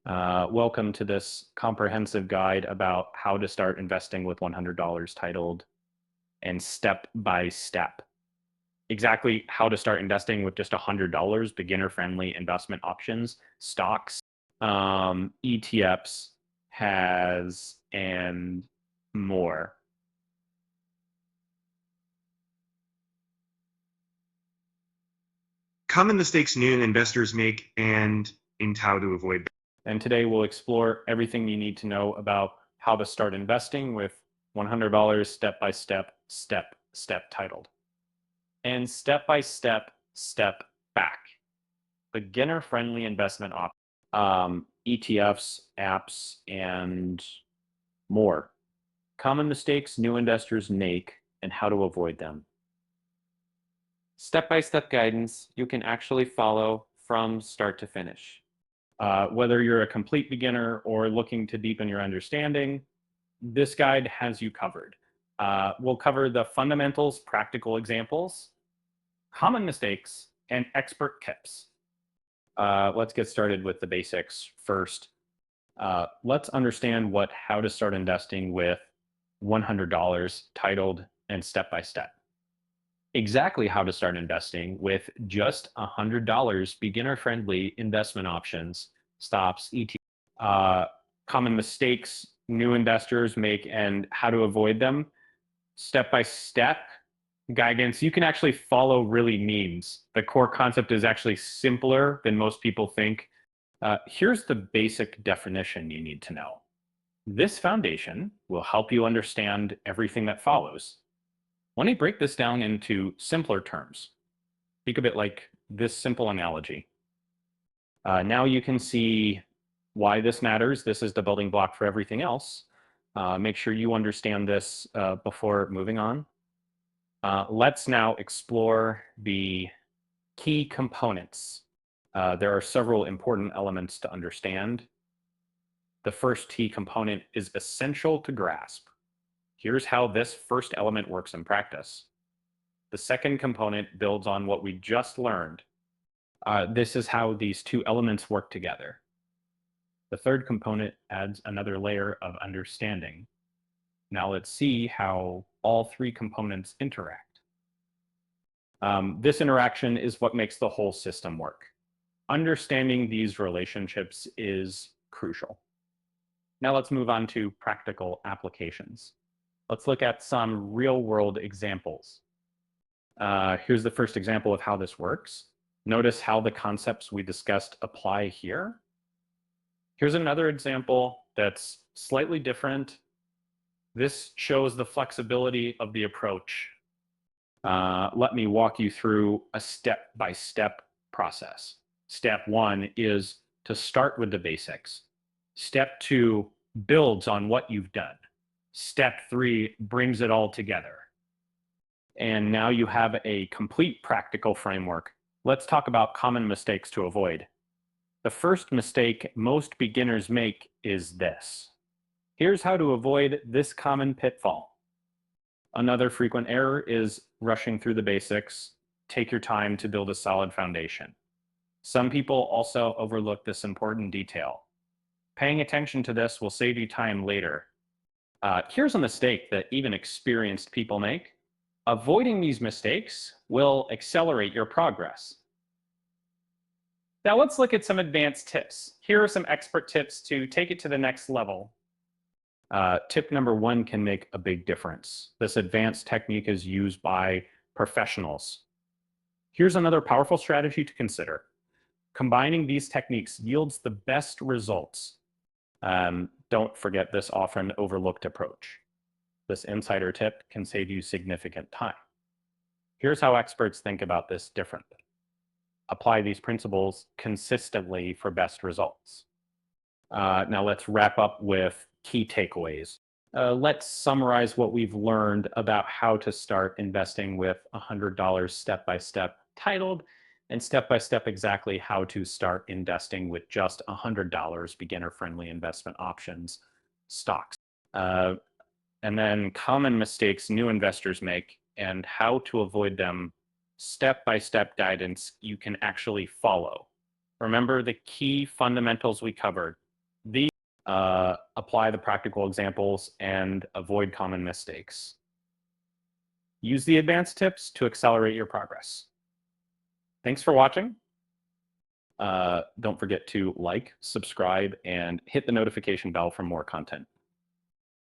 Welcome to this comprehensive guide about how to start investing with $100 titled and step by step. Exactly how to start investing with just $100, beginner-friendly investment options, stocks, ETFs, and more. Common mistakes new investors make and how to avoid them. And today we'll explore everything you need to know about how to start investing with $100 step titled. And step by step back. Beginner-friendly investment options, ETFs, apps, and more. Common mistakes new investors make and how to avoid them. Step-by-step guidance you can actually follow from start to finish. Whether you're a complete beginner or looking to deepen your understanding, this guide has you covered. We'll cover the fundamentals, practical examples, common mistakes, and expert tips. Let's get started with the basics first. Let's understand how to start investing with $100 titled and step by step. Exactly how to start investing with just $100 beginner-friendly investment options, stops, ETFs, common mistakes new investors make and how to avoid them. Step-by-step guidance you can actually follow really means. The core concept is actually simpler than most people think. Here's the basic definition you need to know. This foundation will help you understand everything that follows. Let me break this down into simpler terms. Think of it like this simple analogy. Now you can see why this matters. This is the building block for everything else. Make sure you understand this before moving on. Let's now explore the key components. There are several important elements to understand. The first key component is essential to grasp. Here's how this first element works in practice. The second component builds on what we just learned. This is how these two elements work together. The third component adds another layer of understanding. Now let's see how all three components interact. This interaction is what makes the whole system work. Understanding these relationships is crucial. Now let's move on to practical applications. Let's look at some real-world examples. Here's the first example of how this works. Notice how the concepts we discussed apply here. Here's another example that's slightly different. This shows the flexibility of the approach. Let me walk you through a step-by-step process. Step 1 is to start with the basics. Step 2 builds on what you've done. Step 3 brings it all together. And now you have a complete practical framework. Let's talk about common mistakes to avoid. The first mistake most beginners make is this. Here's how to avoid this common pitfall. Another frequent error is rushing through the basics. Take your time to build a solid foundation. Some people also overlook this important detail. Paying attention to this will save you time later. Here's a mistake that even experienced people make. Avoiding these mistakes will accelerate your progress. Now let's look at some advanced tips. Here are some expert tips to take it to the next level. Tip number 1 can make a big difference. This advanced technique is used by professionals. Here's another powerful strategy to consider. Combining these techniques yields the best results. Don't forget this often overlooked approach. This insider tip can save you significant time. Here's how experts think about this differently. Apply these principles consistently for best results. Now let's wrap up with key takeaways. Let's summarize what we've learned about how to start investing with $100 step-by-step titled, and step-by-step exactly how to start investing with just $100 beginner-friendly investment options, stocks. And then common mistakes new investors make and how to avoid them, step-by-step guidance you can actually follow. Remember the key fundamentals we covered. These apply the practical examples and avoid common mistakes. Use the advanced tips to accelerate your progress. Thanks for watching. Don't forget to like, subscribe, and hit the notification bell for more content.